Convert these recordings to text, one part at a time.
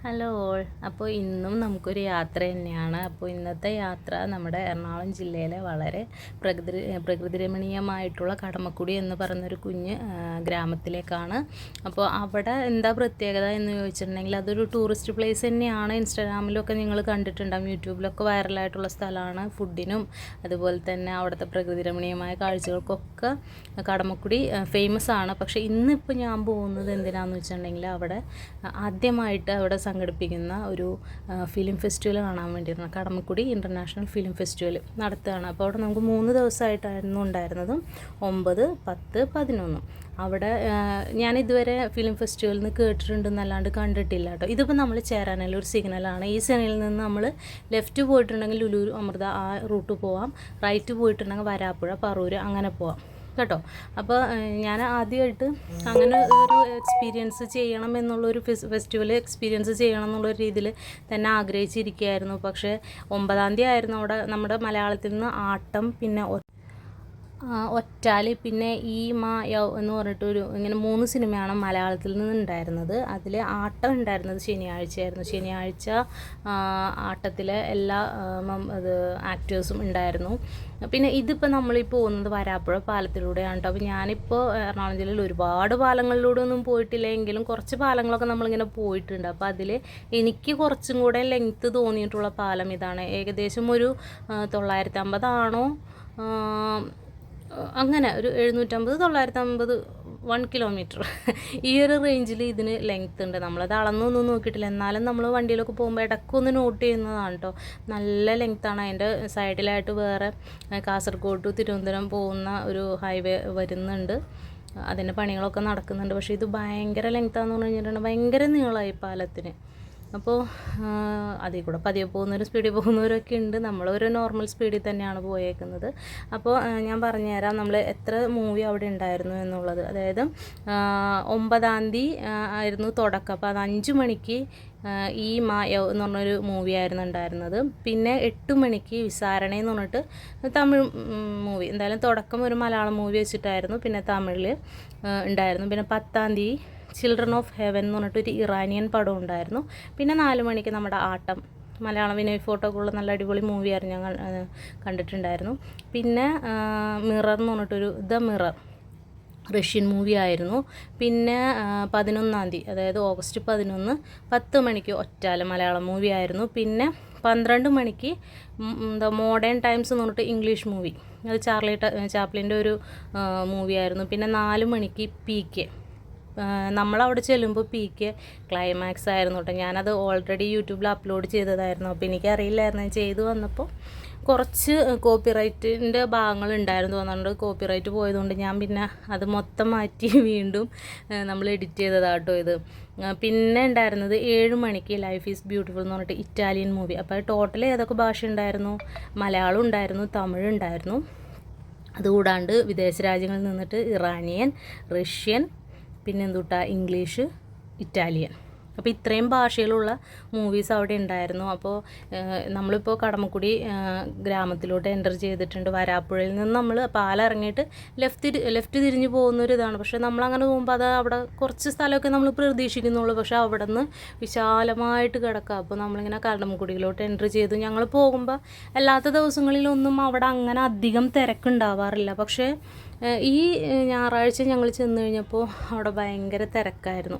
Hello all. അപ്പോൾ ഇന്നും നമുക്കൊരു യാത്ര തന്നെയാണ്. അപ്പോൾ ഇന്നത്തെ യാത്ര നമ്മുടെ എറണാകുളം ജില്ലയിലെ വളരെ പ്രകൃതിരമണീയമായിട്ടുള്ള കടമക്കുടി എന്ന് പറയുന്നൊരു കുഞ്ഞ് ഗ്രാമത്തിലേക്കാണ്. അപ്പോൾ അവിടെ എന്താ പ്രത്യേകത എന്ന് ചോദിച്ചിട്ടുണ്ടെങ്കിൽ അതൊരു ടൂറിസ്റ്റ് പ്ലേസ് തന്നെയാണ്. ഇൻസ്റ്റാഗ്രാമിലൊക്കെ നിങ്ങൾ കണ്ടിട്ടുണ്ടാകും, യൂട്യൂബിലൊക്കെ വൈറലായിട്ടുള്ള സ്ഥലമാണ്. ഫുഡിനും അതുപോലെ തന്നെ അവിടുത്തെ പ്രകൃതിരമണീയമായ കാഴ്ചകൾക്കൊക്കെ കടമക്കുടി ഫേമസ് ആണ്. പക്ഷേ ഇന്നിപ്പോൾ ഞാൻ പോകുന്നത് എന്തിനാണെന്ന് വെച്ചിട്ടുണ്ടെങ്കിൽ അവിടെ ആദ്യമായിട്ട് അവിടെ സംഘടിപ്പിക്കുന്ന ഒരു ഫിലിം ഫെസ്റ്റിവൽ കാണാൻ വേണ്ടിയിരുന്നു. കടമക്കുടി ഇൻ്റർനാഷണൽ ഫിലിം ഫെസ്റ്റിവൽ നടത്തുകയാണ്. അപ്പോൾ അവിടെ നമുക്ക് 3 ദിവസമായിട്ടായിരുന്നു ഉണ്ടായിരുന്നതും, 9, 10, 11. അവിടെ ഞാൻ ഇതുവരെ ഫിലിം ഫെസ്റ്റിവലിൽ നിന്ന് കേട്ടിട്ടുണ്ടെന്നല്ലാണ്ട് കണ്ടിട്ടില്ല കേട്ടോ. ഇതിപ്പോൾ നമ്മൾ ചേരാനുള്ള ഒരു സിഗ്നലാണ്. ഈ സിഗ്നലിൽ നിന്ന് നമ്മൾ ലെഫ്റ്റ് പോയിട്ടുണ്ടെങ്കിൽ ലുലു അമൃത ആ റൂട്ട് പോവാം, റൈറ്റ് പോയിട്ടുണ്ടെങ്കിൽ വരാപ്പുഴ, പറൂർ അങ്ങനെ പോവാം കേട്ടോ. അപ്പോൾ ഞാൻ ആദ്യമായിട്ട് അങ്ങനെ ഒരു എക്സ്പീരിയൻസ് ചെയ്യണം എന്നുള്ളൊരു ഫെസ്റ്റിവൽ എക്സ്പീരിയൻസ് ചെയ്യണം എന്നുള്ളൊരു രീതിയിൽ തന്നെ ആഗ്രഹിച്ചിരിക്കുകയായിരുന്നു. പക്ഷേ 9-ാം തീയതി ആയിരുന്നു അവിടെ നമ്മുടെ മലയാളത്തിൽ നിന്ന് ആട്ടം, പിന്നെ ഒറ്റാൽ, പിന്നെ ഈ മാ യൗ എന്ന് പറഞ്ഞിട്ടൊരു ഇങ്ങനെ 3 സിനിമയാണ് മലയാളത്തിൽ നിന്ന് ഉണ്ടായിരുന്നത്. അതിൽ ആട്ടം ഉണ്ടായിരുന്നത് ശനിയാഴ്ചയായിരുന്നു. ശനിയാഴ്ച ആട്ടത്തിലെ എല്ലാ ആക്ടേഴ്സും ഉണ്ടായിരുന്നു. പിന്നെ ഇതിപ്പോൾ നമ്മളീ പോകുന്നത് വരാപ്പുഴ പാലത്തിലൂടെയാണ് കേട്ടോ. അപ്പോൾ ഞാനിപ്പോൾ എറണാകുളം ജില്ലയിൽ ഒരുപാട് പാലങ്ങളിലൂടെ ഒന്നും പോയിട്ടില്ല, എങ്കിലും കുറച്ച് പാലങ്ങളൊക്കെ നമ്മളിങ്ങനെ പോയിട്ടുണ്ട്. അപ്പോൾ അതിൽ എനിക്ക് കുറച്ചും കൂടെ ലെങ്ത്ത് തോന്നിയിട്ടുള്ള പാലം ഇതാണ്. ഏകദേശം ഒരു 950 ആണോ അങ്ങനെ ഒരു 750-950 1 കിലോമീറ്റർ ഈ ഒരു റേഞ്ചിൽ ഇതിന് ലെങ്ത്ത് ഉണ്ട്. നമ്മളത് അളന്നൊന്നും നോക്കിയിട്ടില്ല, എന്നാലും നമ്മൾ വണ്ടിയിലൊക്കെ പോകുമ്പോൾ ഇടയ്ക്കൊന്ന് നോട്ട് ചെയ്യുന്നതാണ് കേട്ടോ. നല്ല ലെങ്ത്താണ്. അതിൻ്റെ സൈഡിലായിട്ട് വേറെ കാസർഗോഡ് ടു തിരുവനന്തപുരം പോകുന്ന ഒരു ഹൈവേ വരുന്നുണ്ട്. അതിൻ്റെ പണികളൊക്കെ നടക്കുന്നുണ്ട്. പക്ഷേ ഇത് ഭയങ്കര ലെങ്ത്താന്ന് പറഞ്ഞു കഴിഞ്ഞിട്ടുണ്ടെങ്കിൽ ഭയങ്കര നീളമായി പാലത്തിന്. അപ്പോൾ അതിൽ കൂടെ പതിയെ പോകുന്നവരും സ്പീഡിൽ പോകുന്നവരൊക്കെ ഉണ്ട്. നമ്മളൊരു നോർമൽ സ്പീഡിൽ തന്നെയാണ് പോയേക്കുന്നത്. അപ്പോൾ ഞാൻ പറഞ്ഞുതരാം നമ്മൾ എത്ര മൂവി അവിടെ ഉണ്ടായിരുന്നു എന്നുള്ളത്. അതായത് 9-ാം തീയതി ആയിരുന്നു തുടക്കം. അപ്പോൾ അത് 5 മണിക്ക് ഈ മായവ് എന്ന് പറഞ്ഞൊരു മൂവിയായിരുന്നു ഉണ്ടായിരുന്നത്. പിന്നെ 8 മണിക്ക് വിസാരണ എന്ന് പറഞ്ഞിട്ട് തമിഴ് മൂവി, എന്തായാലും തുടക്കം ഒരു മലയാളം മൂവി വെച്ചിട്ടായിരുന്നു, പിന്നെ തമിഴിൽ ഉണ്ടായിരുന്നു. പിന്നെ 10-ാം തീയതി ചിൽഡ്രൻ ഓഫ് ഹെവൻ എന്ന് പറഞ്ഞിട്ടൊരു ഇറാനിയൻ പടം ഉണ്ടായിരുന്നു. പിന്നെ 4 മണിക്ക് നമ്മുടെ ആട്ടം, മലയാളം വിനയ് ഫോട്ടോഒക്കെ ഉള്ള നല്ല അടിപൊളി മൂവിയായിരുന്നു, ഞാൻ കണ്ടിട്ടുണ്ടായിരുന്നു. പിന്നെ മിറർ എന്ന് പറഞ്ഞിട്ടൊരു ദ മിറർ റഷ്യൻ മൂവി ആയിരുന്നു. പിന്നെ 11-ാം തീയതി അതായത് ഓഗസ്റ്റ് 11 10 മണിക്ക് ഒറ്റാല മലയാളം മൂവി ആയിരുന്നു. പിന്നെ 12 മണിക്ക് എന്താ മോഡേൺ ടൈംസ് എന്ന് പറഞ്ഞിട്ട് ഇംഗ്ലീഷ് മൂവി, അത് ചാപ്ലിൻ്റെ ഒരു മൂവി ആയിരുന്നു. പിന്നെ 4 മണിക്ക് PK. നമ്മളവിടെ ചെല്ലുമ്പോൾ PK ക്ലൈമാക്സ് ആയിരുന്നു കേട്ടോ. ഞാനത് ഓൾറെഡി യൂട്യൂബിൽ അപ്ലോഡ് ചെയ്തതായിരുന്നു. അപ്പോൾ എനിക്കറിയില്ലായിരുന്നു, ചെയ്തു വന്നപ്പോൾ കുറച്ച് കോപ്പിറൈറ്റിൻ്റെ ഭാഗങ്ങൾ ഉണ്ടായിരുന്നു തോന്നുന്നുണ്ട്. കോപ്പിറൈറ്റ് പോയതുകൊണ്ട് ഞാൻ പിന്നെ അത് മൊത്തം മാറ്റി വീണ്ടും നമ്മൾ എഡിറ്റ് ചെയ്തതാണ് കേട്ടോ ഇത്. പിന്നെ ഉണ്ടായിരുന്നത് 7 മണിക്ക് ലൈഫ് ഈസ് ബ്യൂട്ടിഫുൾ എന്ന് പറഞ്ഞിട്ട് ഇറ്റാലിയൻ മൂവി. അപ്പോൾ ടോട്ടൽ ഏതൊക്കെ ഭാഷ ഉണ്ടായിരുന്നു? മലയാളം ഉണ്ടായിരുന്നു, തമിഴ് ഉണ്ടായിരുന്നു, അതുകൂടാണ്ട് വിദേശ രാജ്യങ്ങളിൽ നിന്നിട്ട് ഇറാനിയൻ, റഷ്യൻ, പിന്നെ ഇംഗ്ലീഷ്, ഇറ്റാലിയൻ. അപ്പോൾ ഇത്രയും ഭാഷയിലുള്ള മൂവീസ് അവിടെ ഉണ്ടായിരുന്നു. അപ്പോൾ നമ്മളിപ്പോൾ കടമക്കുടി ഗ്രാമത്തിലോട്ട് എൻ്റർ ചെയ്തിട്ടുണ്ട്. വരാപ്പുഴയിൽ നിന്ന് നമ്മൾ പാലം ഇറങ്ങിയിട്ട് ലെഫ്റ്റ് തിരിഞ്ഞ് പോകുന്നൊരിതാണ്. പക്ഷേ നമ്മളങ്ങനെ പോകുമ്പോൾ അത് അവിടെ കുറച്ച് സ്ഥലമൊക്കെ നമ്മൾ പ്രതീക്ഷിക്കുന്നുള്ളൂ. പക്ഷേ അവിടെ നിന്ന് വിശാലമായിട്ട് കിടക്കുക. അപ്പോൾ നമ്മളിങ്ങനെ കടമക്കുടിയിലോട്ട് എൻ്റർ ചെയ്തു. ഞങ്ങൾ പോകുമ്പോൾ അല്ലാത്ത ദിവസങ്ങളിലൊന്നും അവിടെ അങ്ങനെ അധികം തിരക്കുണ്ടാവാറില്ല. പക്ഷേ ഈ ഞായറാഴ്ച ഞങ്ങൾ ചെന്ന് കഴിഞ്ഞപ്പോൾ അവിടെ ഭയങ്കര തിരക്കായിരുന്നു.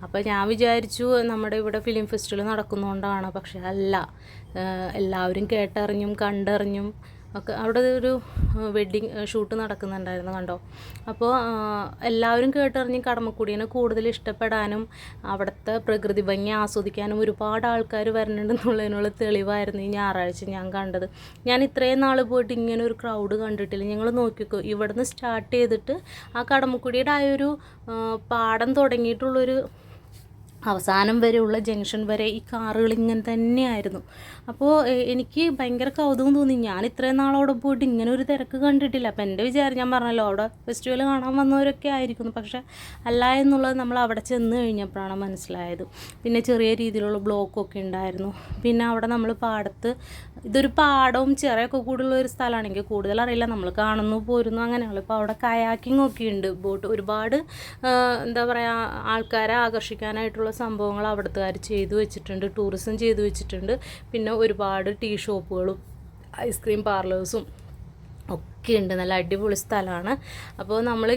അപ്പോൾ ഞാൻ വിചാരിച്ചു നമ്മുടെ ഇവിടെ ഫിലിം ഫെസ്റ്റിവൽ നടക്കുന്നതുകൊണ്ടാണ്. പക്ഷേ അല്ല, എല്ലാവരും കേട്ടറിഞ്ഞും കണ്ടറിഞ്ഞും ഒക്കെ അവിടെ ഒരു വെഡ്ഡിങ് ഷൂട്ട് നടക്കുന്നുണ്ടായിരുന്നു കണ്ടോ. അപ്പോൾ എല്ലാവരും കേട്ടറിഞ്ഞും കടമക്കുടിയെ കൂടുതൽ ഇഷ്ടപ്പെടാനും അവിടുത്തെ പ്രകൃതി ഭംഗി ആസ്വദിക്കാനും ഒരുപാട് ആൾക്കാർ വരുന്നുണ്ടെന്നുള്ളതിനുള്ള തെളിവായിരുന്നു ഈ ഞായറാഴ്ച ഞാൻ കണ്ടത്. ഞാൻ ഇത്രയും നാൾ പോയിട്ട് ഇങ്ങനെ ഒരു ക്രൗഡ് കണ്ടിട്ടില്ല. ഞങ്ങൾ നോക്കിക്കോ, ഇവിടുന്ന് സ്റ്റാർട്ട് ചെയ്തിട്ട് ആ കടമക്കുടിയുടെ ആ ഒരു പാടം തുടങ്ങിയിട്ടുള്ളൊരു അവസാനം വരെയുള്ള ജംഗ്ഷൻ വരെ ഈ കാറുകൾ ഇങ്ങനെ തന്നെയായിരുന്നു. അപ്പോൾ എനിക്ക് ഭയങ്കര കൗതുകം തോന്നി. ഞാൻ ഇത്രയും നാളവിടെ പോയിട്ട് ഇങ്ങനെ ഒരു തിരക്ക് കണ്ടിട്ടില്ല. അപ്പോൾ എൻ്റെ വിചാരം, ഞാൻ പറഞ്ഞല്ലോ അവിടെ ഫെസ്റ്റിവൽ കാണാൻ വന്നവരൊക്കെ ആയിരിക്കുന്നു, പക്ഷേ അല്ല എന്നുള്ളത് നമ്മൾ അവിടെ ചെന്ന് കഴിഞ്ഞപ്പോഴാണ് മനസ്സിലായത്. പിന്നെ ചെറിയ രീതിയിലുള്ള ബ്ലോക്കൊക്കെ ഉണ്ടായിരുന്നു. പിന്നെ അവിടെ നമ്മൾ പാടത്ത്, ഇതൊരു പാടവും ചിറയൊക്കെ കൂടുള്ള ഒരു സ്ഥലമാണെങ്കിൽ കൂടുതൽ അറിയില്ല, നമ്മൾ കാണുന്നു പോരുന്നു അങ്ങനെയുള്ളൂ. ഇപ്പോൾ അവിടെ കയാക്കിംഗ് ഒക്കെ ഉണ്ട്, ബോട്ട് ഒരുപാട് എന്താ പറയുക ആൾക്കാരെ ആകർഷിക്കാനായിട്ടുള്ള സംഭവങ്ങൾ അവിടുത്തുകാർ ചെയ്തു വെച്ചിട്ടുണ്ട്, ടൂറിസം ചെയ്തു വെച്ചിട്ടുണ്ട്. പിന്നെ ഒരുപാട് ടീ ഷോപ്പുകളും ഐസ്ക്രീം പാർലേഴ്സും ഒക്കെ ഉണ്ട്. നല്ല അടിപൊളി സ്ഥലമാണ്. അപ്പോൾ നമ്മൾ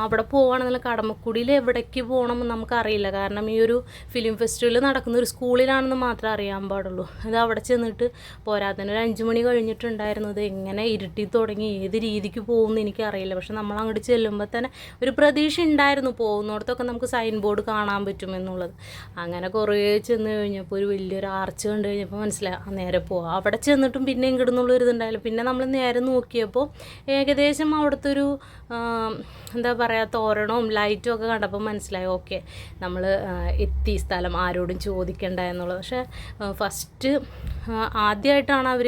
അവിടെ പോവുകയാണെന്നുള്ള കടമക്കുടിയിൽ എവിടേക്ക് പോകണമെന്ന് നമുക്കറിയില്ല. കാരണം ഈ ഒരു ഫിലിം ഫെസ്റ്റിവൽ നടക്കുന്ന ഒരു സ്കൂളിലാണെന്ന് മാത്രമേ അറിയാൻ പാടുള്ളൂ. അത് അവിടെ ചെന്നിട്ട് പോരാത്തന്നെ ഒരു 5 മണി കഴിഞ്ഞിട്ടുണ്ടായിരുന്നു. ഇത് എങ്ങനെ ഇരുട്ടി തുടങ്ങി ഏത് രീതിക്ക് പോകുമെന്ന് എനിക്കറിയില്ല. പക്ഷെ നമ്മൾ അങ്ങോട്ട് ചെല്ലുമ്പോൾ തന്നെ ഒരു പ്രതീക്ഷ ഉണ്ടായിരുന്നു, പോകുന്നിടത്തൊക്കെ നമുക്ക് സൈൻ ബോർഡ് കാണാൻ പറ്റുമെന്നുള്ളത്. അങ്ങനെ കുറേ ചെന്ന് കഴിഞ്ഞപ്പോൾ ഒരു വലിയൊരു ആർച്ച് കണ്ടു കഴിഞ്ഞപ്പോൾ മനസ്സിലായി നേരെ പോവാം. അവിടെ ചെന്നിട്ടും പിന്നെ ഇങ്ങോട്ടുന്നുള്ളൊരു ഇതുണ്ടായില്ല. പിന്നെ നമ്മൾ നേരെ നോക്കിയപ്പോൾ ഏകദേശം അവിടുത്തെ ഒരു എന്താ പറയുക തോരണവും ലൈറ്റും ഒക്കെ കണ്ടപ്പോൾ മനസ്സിലായി ഓക്കെ നമ്മൾ എത്തി, സ്ഥലം ആരോടും ചോദിക്കണ്ട എന്നുള്ളത്. പക്ഷേ ഫസ്റ്റ് ആദ്യമായിട്ടാണ് അവർ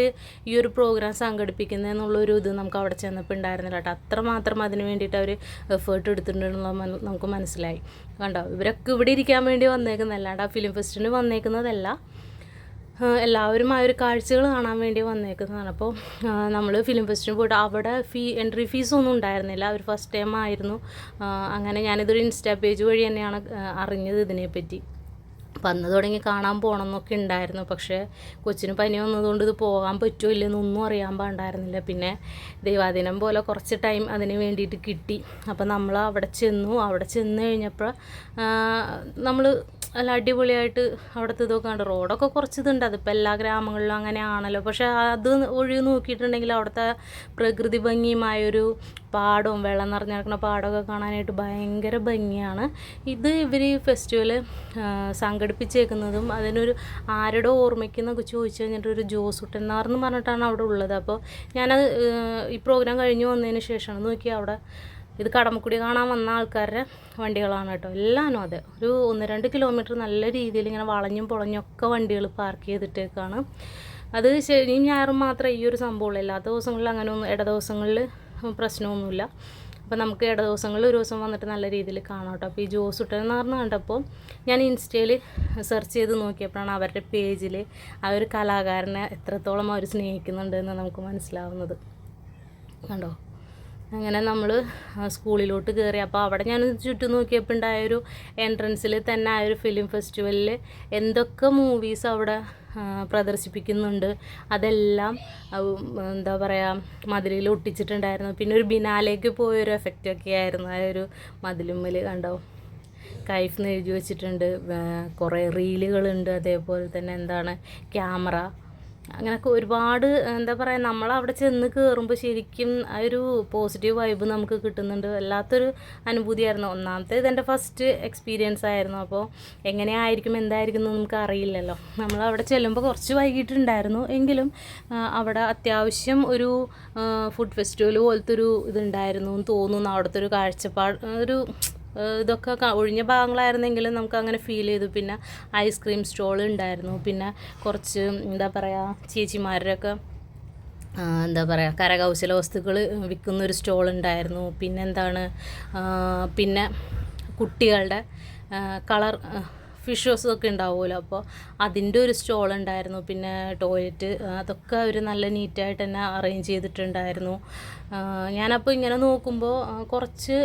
ഈ ഒരു പ്രോഗ്രാം സംഘടിപ്പിക്കുന്നത് എന്നുള്ളൊരു ഇത് നമുക്ക് അവിടെ ചെന്നപ്പോൾ ഉണ്ടായിരുന്നില്ല കേട്ടോ. അത്രമാത്രം അതിന് വേണ്ടിയിട്ട് അവർ എഫേർട്ട് എടുത്തിട്ടുണ്ടെന്നുള്ളത് നമുക്ക് മനസ്സിലായി. കണ്ടോ, ഇവരൊക്കെ ഇവിടെ ഇരിക്കാൻ വേണ്ടി വന്നേക്കുന്നതല്ലാണ്ട് ആ ഫിലിം ഫെസ്റ്റിന് വന്നേക്കുന്നതല്ല, എല്ലാവരും ആ ഒരു കാഴ്ചകൾ കാണാൻ വേണ്ടി വന്നേക്കുന്നതാണ്. അപ്പോൾ നമ്മൾ ഫിലിം ഫെസ്റ്റിന് പോയിട്ട് അവിടെ എൻട്രി ഫീസൊന്നും ഉണ്ടായിരുന്നില്ല. ഒരു ഫസ്റ്റ് ടൈം ആയിരുന്നു. അങ്ങനെ ഞാനിതൊരു ഇൻസ്റ്റാ പേജ് വഴി തന്നെയാണ് അറിഞ്ഞത് ഇതിനെപ്പറ്റി. അപ്പം അന്ന് തുടങ്ങി കാണാൻ പോകണം എന്നൊക്കെ ഉണ്ടായിരുന്നു. പക്ഷേ കൊച്ചിന് പനി വന്നതുകൊണ്ട് ഇത് പോകാൻ പറ്റുമോ ഇല്ലെന്നൊന്നും അറിയാൻ പാടുണ്ടായിരുന്നില്ല. പിന്നെ ദൈവാധീനം പോലെ കുറച്ച് ടൈം അതിന് വേണ്ടിയിട്ട് കിട്ടി. അപ്പം നമ്മൾ അവിടെ ചെന്ന് കഴിഞ്ഞപ്പോൾ നമ്മൾ നല്ല അടിപൊളിയായിട്ട് അവിടുത്തെ ഇതൊക്കെ കണ്ട് റോഡൊക്കെ കുറച്ച് ഇതുണ്ട്. അതിപ്പോൾ എല്ലാ ഗ്രാമങ്ങളിലും അങ്ങനെയാണല്ലോ. പക്ഷേ അത് ഒഴിവ് നോക്കിയിട്ടുണ്ടെങ്കിൽ അവിടുത്തെ പ്രകൃതി ഭംഗിയുമായൊരു പാടവും വെള്ളം നിറഞ്ഞ് കിടക്കുന്ന പാടമൊക്കെ കാണാനായിട്ട് ഭയങ്കര ഭംഗിയാണ്. ഇത് ഇവർ ഈ ഫെസ്റ്റിവൽ സംഘടിപ്പിച്ചേക്കുന്നതും അതിനൊരു ആരുടെ ഓർമ്മയ്ക്കെന്നൊക്കെ ചോദിച്ചു കഴിഞ്ഞിട്ട് ഒരു ജോസുട്ടന്നാർ എന്ന് പറഞ്ഞിട്ടാണ് അവിടെ ഉള്ളത്. അപ്പോൾ ഞാനത് ഈ പ്രോഗ്രാം കഴിഞ്ഞ് വന്നതിന് ശേഷമാണ് നോക്കിയാൽ അവിടെ ഇത് കടമക്കുടി കാണാൻ വന്ന ആൾക്കാരുടെ വണ്ടികളാണ് കേട്ടോ. എല്ലാവരും അതെ ഒരു 1-2 കിലോമീറ്റർ നല്ല രീതിയിൽ ഇങ്ങനെ വളഞ്ഞും പൊളഞ്ഞൊക്കെ വണ്ടികൾ പാർക്ക് ചെയ്തിട്ടേക്കാണ്. അത് ശനിയും ഞായറും മാത്രമേ ഈ ഒരു സംഭവമുള്ളൂ. എല്ലാ ദിവസങ്ങളിലും അങ്ങനെ ഇട ദിവസങ്ങളിൽ പ്രശ്നമൊന്നുമില്ല. അപ്പോൾ നമുക്ക് ഇട ദിവസങ്ങളിൽ ഒരു ദിവസം വന്നിട്ട് നല്ല രീതിയിൽ കാണാം കേട്ടോ. അപ്പോൾ ഈ ജോസുട്ടൻ എന്ന് പറഞ്ഞ് കണ്ടപ്പോൾ ഞാൻ ഇൻസ്റ്റയിൽ സെർച്ച് ചെയ്ത് നോക്കിയപ്പോഴാണ് അവരുടെ പേജിൽ ആ ഒരു കലാകാരനെ എത്രത്തോളം അവർ സ്നേഹിക്കുന്നുണ്ട് എന്ന് നമുക്ക് മനസ്സിലാവുന്നത്. കണ്ടോ, അങ്ങനെ നമ്മൾ സ്കൂളിലോട്ട് കയറി. അപ്പോൾ അവിടെ ഞാൻ ചുറ്റും നോക്കിയപ്പോൾ ഉണ്ടായൊരു എൻട്രൻസിൽ തന്നെ ആ ഒരു ഫിലിം ഫെസ്റ്റിവലിൽ എന്തൊക്കെ മൂവീസ് അവിടെ പ്രദർശിപ്പിക്കുന്നുണ്ട് അതെല്ലാം എന്താ പറയുക മതിലിൽ ഒട്ടിച്ചിട്ടുണ്ടായിരുന്നു. പിന്നെ ഒരു ബിനാലേക്ക് പോയൊരു എഫക്റ്റൊക്കെ ആയിരുന്നു ആ ഒരു മതിലുമ്മൽ. കണ്ടോ, കൈഫ് എന്ന് എഴുതി വെച്ചിട്ടുണ്ട്. കുറേ റീലുകളുണ്ട്. അതേപോലെ തന്നെ എന്താണ് ക്യാമറ, അങ്ങനെയൊക്കെ ഒരുപാട് എന്താ പറയുക നമ്മളവിടെ ചെന്ന് കയറുമ്പോൾ ശരിക്കും ആ ഒരു പോസിറ്റീവ് വൈബ് നമുക്ക് കിട്ടുന്നുണ്ട്. വല്ലാത്തൊരു അനുഭൂതിയായിരുന്നു. ഒന്നാമത്തെ ഇതെൻ്റെ ഫസ്റ്റ് എക്സ്പീരിയൻസ് ആയിരുന്നു. അപ്പോൾ എങ്ങനെയായിരിക്കും എന്തായിരിക്കും എന്ന് നമുക്ക് അറിയില്ലല്ലോ. നമ്മളവിടെ ചെല്ലുമ്പോൾ കുറച്ച് വൈകിട്ടുണ്ടായിരുന്നു. എങ്കിലും അവിടെ അത്യാവശ്യം ഒരു ഫുഡ് ഫെസ്റ്റിവൽ പോലത്തെ ഒരു ഇതുണ്ടായിരുന്നു എന്ന് തോന്നുന്നു. അവിടുത്തെ ഒരു കാഴ്ചപ്പാട് ഒരു ഇതൊക്കെ ഒഴിഞ്ഞ ഭാഗങ്ങളായിരുന്നെങ്കിലും നമുക്ക് അങ്ങനെ ഫീൽ ചെയ്തു. പിന്നെ ഐസ്ക്രീം സ്റ്റോൾ ഉണ്ടായിരുന്നു. പിന്നെ കുറച്ച് എന്താ പറയുക ചേച്ചിമാരുടെയൊക്കെ എന്താ പറയുക കരകൗശല വസ്തുക്കൾ വിൽക്കുന്നൊരു സ്റ്റോൾ ഉണ്ടായിരുന്നു. പിന്നെ കുട്ടികളുടെ കളർ ഫിഷസൊക്കെ ഉണ്ടാവുമല്ലോ, അപ്പോൾ അതിൻ്റെ ഒരു സ്റ്റോൾ ഉണ്ടായിരുന്നു. പിന്നെ ടോയ്ലറ്റ് അതൊക്കെ അവർ നല്ല നീറ്റായിട്ട് തന്നെ അറേഞ്ച് ചെയ്തിട്ടുണ്ടായിരുന്നു. ഞാനപ്പോൾ ഇങ്ങനെ നോക്കുമ്പോൾ കുറച്ച്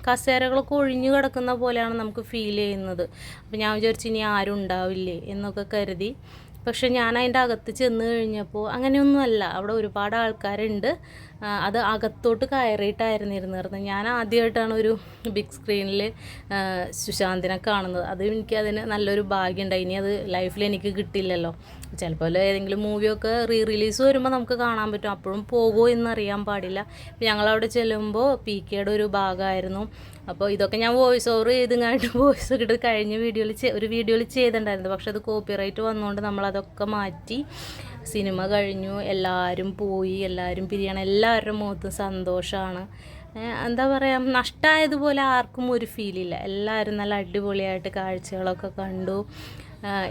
കസേരകളൊക്കെ ഒഴിഞ്ഞു കിടക്കുന്ന പോലെയാണ് നമുക്ക് ഫീൽ ചെയ്യുന്നത്. അപ്പോൾ ഞാൻ വിചാരിച്ചു ഇനി ആരും ഉണ്ടാവില്ലേ എന്നൊക്കെ കരുതി. പക്ഷെ ഞാൻ അതിൻ്റെ അകത്ത് ചെന്ന് കഴിഞ്ഞപ്പോൾ അങ്ങനെയൊന്നുമല്ല. അവിടെ ഒരുപാട് ആൾക്കാരുണ്ട്. അത് അകത്തോട്ട് കയറിയിട്ടായിരുന്നു ഇരുന്നിരുന്നത്. ഞാൻ ആദ്യമായിട്ടാണ് ഒരു ബിഗ് സ്ക്രീനിൽ സുശാന്തിനെ കാണുന്നത്. അത് എനിക്കതിന് നല്ലൊരു ഭാഗ്യമുണ്ടായി. ഇനി അത് ലൈഫിൽ എനിക്ക് കിട്ടില്ലല്ലോ. ചിലപ്പോൾ ഏതെങ്കിലും മൂവിയൊക്കെ റിലീസ് വരുമ്പോൾ നമുക്ക് കാണാൻ പറ്റും. അപ്പോഴും പോകുമോ എന്നറിയാൻ പാടില്ല. ഞങ്ങളവിടെ ചെല്ലുമ്പോൾ PKയുടെ ഒരു ഭാഗമായിരുന്നു. അപ്പോൾ ഇതൊക്കെ ഞാൻ വോയിസ് ഓവർ ചെയ്തുങ്ങാണ്ട് വോയിസ് ഒക്കെ ഇട്ട് കഴിഞ്ഞ ഒരു വീഡിയോയിൽ ചെയ്തിട്ടുണ്ടായിരുന്നു. പക്ഷെ അത് കോപ്പിറൈറ്റ് വന്നുകൊണ്ട് നമ്മളതൊക്കെ മാറ്റി. സിനിമ കഴിഞ്ഞു, എല്ലാവരും പോയി, എല്ലാവരും പിരിയണം, എല്ലാവരുടെ മുഖത്തും സന്തോഷമാണ്. എന്താ പറയുക, നഷ്ടമായതുപോലെ ആർക്കും ഒരു ഫീലില്ല. എല്ലാവരും നല്ല അടിപൊളിയായിട്ട് കാഴ്ചകളൊക്കെ കണ്ടു.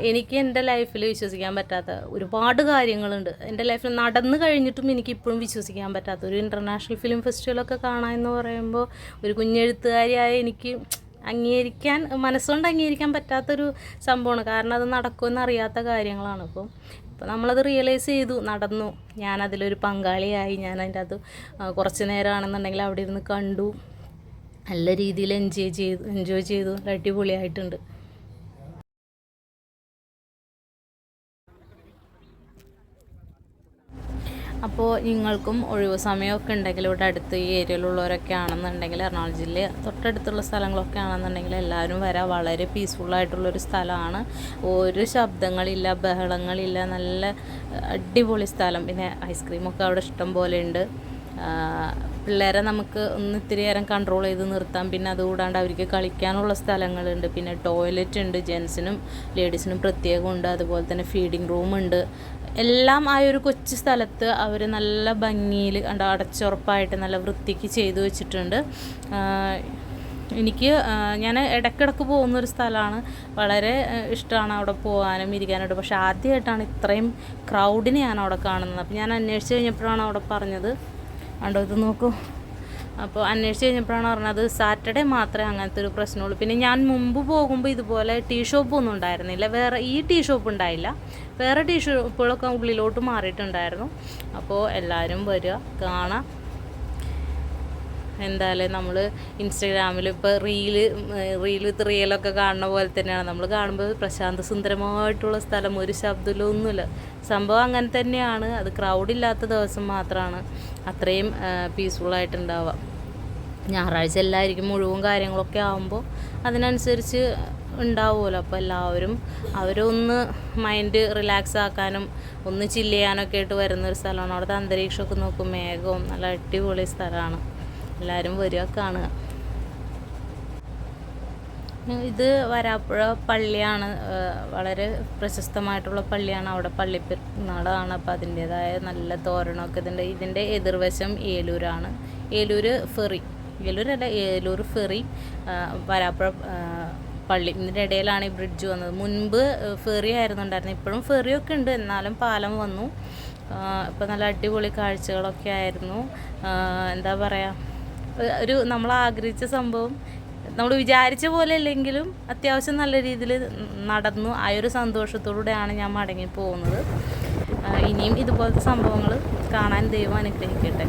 എനിക്ക് എൻ്റെ ലൈഫിൽ വിശ്വസിക്കാൻ പറ്റാത്ത ഒരുപാട് കാര്യങ്ങളുണ്ട്. എൻ്റെ ലൈഫിൽ നടന്നു കഴിഞ്ഞിട്ടും എനിക്കിപ്പോഴും വിശ്വസിക്കാൻ പറ്റാത്ത ഒരു ഇൻ്റർനാഷണൽ ഫിലിം ഫെസ്റ്റിവലൊക്കെ കാണാമെന്ന് പറയുമ്പോൾ ഒരു കുഞ്ഞെഴുത്തുകാരിയായ എനിക്ക് മനസ്സുകൊണ്ട് അംഗീകരിക്കാൻ പറ്റാത്തൊരു സംഭവമാണ്. കാരണം അത് നടക്കുമെന്ന് അറിയാത്ത കാര്യങ്ങളാണ്. അപ്പോൾ നമ്മളത് റിയലൈസ് ചെയ്തു, നടന്നു. ഞാനതിലൊരു പങ്കാളിയായി. ഞാൻ അതിൻ്റെ അത് കുറച്ച് നേരമാണെന്നുണ്ടെങ്കിൽ അവിടെ ഇരുന്ന് കണ്ടു. നല്ല രീതിയിൽ എൻജോയ് ചെയ്തു. അടിപൊളിയായിട്ടുണ്ട്. അപ്പോൾ നിങ്ങൾക്കും ഒഴിവ് സമയമൊക്കെ ഉണ്ടെങ്കിൽ ഇവിടെ അടുത്ത് ഈ ഏരിയയിലുള്ളവരൊക്കെ ആണെന്നുണ്ടെങ്കിൽ എറണാകുളം ജില്ലയിൽ തൊട്ടടുത്തുള്ള സ്ഥലങ്ങളൊക്കെ ആണെന്നുണ്ടെങ്കിൽ എല്ലാവരും വരാം. വളരെ പീസ്ഫുള്ളായിട്ടുള്ളൊരു സ്ഥലമാണ്. ഒരു ശബ്ദങ്ങളില്ല, ബഹളങ്ങളില്ല, നല്ല അടിപൊളി സ്ഥലം. പിന്നെ ഐസ്ക്രീമൊക്കെ അവിടെ ഇഷ്ടം പോലെ ഉണ്ട്. പിള്ളേരെ നമുക്ക് ഒന്ന് ഇത്തിരി നേരം കൺട്രോൾ ചെയ്ത് നിർത്താം. പിന്നെ അതുകൂടാണ്ട് അവർക്ക് കളിക്കാനുള്ള സ്ഥലങ്ങളുണ്ട്. പിന്നെ ടോയ്ലറ്റ് ഉണ്ട്, ജെൻസിനും ലേഡീസിനും പ്രത്യേകമുണ്ട്. അതുപോലെ തന്നെ ഫീഡിങ് റൂമുണ്ട്. എല്ലാം ആ ഒരു കൊച്ചു സ്ഥലത്ത് അവർ നല്ല ഭംഗിയിൽ അടച്ചുറപ്പായിട്ട് നല്ല വൃത്തിക്ക് ചെയ്തു വെച്ചിട്ടുണ്ട്. ഞാൻ ഇടയ്ക്കിടയ്ക്ക് പോകുന്നൊരു സ്ഥലമാണ്. വളരെ ഇഷ്ടമാണ് അവിടെ പോകാനും ഇരിക്കാനായിട്ട്. പക്ഷേ ആദ്യമായിട്ടാണ് ഇത്രയും ക്രൗഡിനെ ഞാൻ അവിടെ കാണുന്നത്. അപ്പോൾ ഞാൻ അന്വേഷിച്ച് കഴിഞ്ഞപ്പോഴാണ് അവിടെ പറഞ്ഞത്, കണ്ടോ ഇത് നോക്കൂ. അപ്പോൾ അന്വേഷിച്ച് കഴിഞ്ഞപ്പോഴാണ് പറഞ്ഞത് സാറ്റർഡേ മാത്രമേ അങ്ങനത്തെ ഒരു പ്രശ്നമുള്ളൂ. പിന്നെ ഞാൻ മുമ്പ് പോകുമ്പോൾ ഇതുപോലെ ടീ ഷോപ്പൊന്നും ഉണ്ടായിരുന്നില്ല. ഈ ടീ ഷോപ്പ് ഉണ്ടായില്ല, വേറെ ടീ ഷോപ്പുകളൊക്കെ ഉള്ളിലോട്ട് മാറിയിട്ടുണ്ടായിരുന്നു. അപ്പോൾ എല്ലാവരും വരിക, കാണാം. എന്തായാലും നമ്മൾ ഇൻസ്റ്റഗ്രാമിൽ ഇപ്പോൾ റീൽ വിത്ത് റിയലൊക്കെ കാണുന്ന പോലെ തന്നെയാണ്. നമ്മൾ കാണുമ്പോൾ പ്രശാന്ത സുന്ദരമായിട്ടുള്ള സ്ഥലം, ഒരു ശബ്ദമൊന്നുമില്ല. സംഭവം അങ്ങനെ തന്നെയാണ്. അത് ക്രൗഡില്ലാത്ത ദിവസം മാത്രമാണ് അത്രയും പീസ്ഫുള്ളായിട്ടുണ്ടാവുക. ഞായറാഴ്ച എല്ലാവർക്കും മുഴുവൻ കാര്യങ്ങളൊക്കെ ആകുമ്പോൾ അതിനനുസരിച്ച് ഉണ്ടാവുമല്ലോ. അപ്പോൾ എല്ലാവരും അവരൊന്ന് മൈൻഡ് റിലാക്സ് ആക്കാനും ഒന്ന് ചില്ല് ചെയ്യാനൊക്കെ ആയിട്ട് വരുന്നൊരു സ്ഥലമാണ്. അവിടുത്തെ അന്തരീക്ഷമൊക്കെ നോക്കും, മേഘവും നല്ല അടിപൊളി സ്ഥലമാണ്. എല്ലാവരും വരിക, കാണുക. ഇത് വരാപ്പുഴ പള്ളിയാണ്. വളരെ പ്രശസ്തമായിട്ടുള്ള പള്ളിയാണ്. അവിടെ പള്ളിപ്പെരുന്നാളാണ്. അപ്പോൾ അതിൻ്റേതായ നല്ല തോരണമൊക്കെ ഇതിൻ്റെ എതിർവശം ഏലൂരാണ്. ഏലൂർ ഫെറി വരാപ്പുഴ പള്ളി ഇതിൻ്റെ ഇടയിലാണ് ഈ ബ്രിഡ്ജ് വന്നത്. മുൻപ് ഫെറി ആയിരുന്നു ഉണ്ടായിരുന്നത്. ഇപ്പോഴും ഫെറിയൊക്കെ ഉണ്ട്, എന്നാലും പാലം വന്നു. ഇപ്പോൾ നല്ല അടിപൊളി കാഴ്ചകളൊക്കെ ആയിരുന്നു. എന്താ പറയുക, നമ്മൾ ആഗ്രഹിച്ച സംഭവം നമ്മൾ വിചാരിച്ച പോലെ അല്ലെങ്കിലും അത്യാവശ്യം നല്ല രീതിയിൽ നടന്നു. ആ ഒരു സന്തോഷത്തോടെയാണ് ഞാൻ മടങ്ങി പോകുന്നത്. ഇനിയും ഇതുപോലത്തെ സംഭവങ്ങൾ കാണാൻ ദൈവം അനുഗ്രഹിക്കട്ടെ.